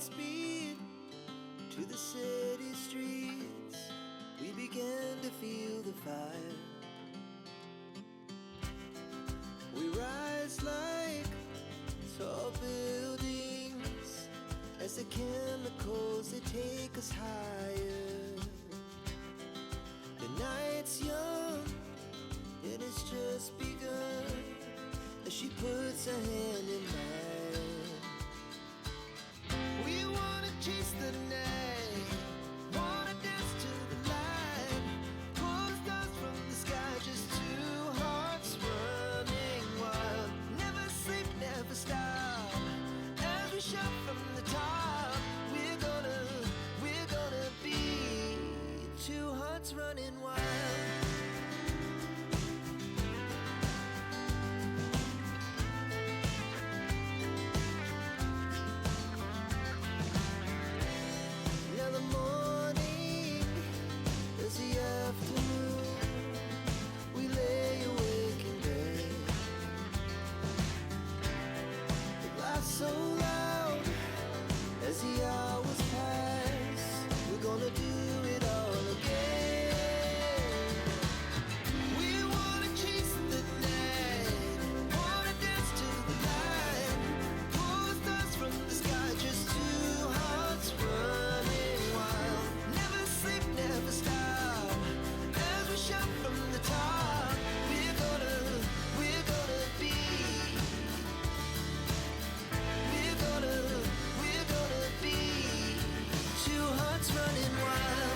speed to the city streets. We began to feel the fire. We rise like tall buildings as the chemicals, they take us higher. The night's young and it's just begun as she puts her hand in mine. We wanna chase the night, wanna dance to the light, pull the stars from the sky, just two hearts running wild. Never sleep, never stop, as we shout from the top. We're gonna be two hearts running wild. Afternoon, we lay awake in bed. It laughs so loud as the hours pass. We're gonna do it all again. We wanna chase the night, wanna dance to the light, pull the stars from the sky, just two hearts running wild. Never sleep, never stop, shout from the top. We're gonna be, we're gonna be two hearts running wild.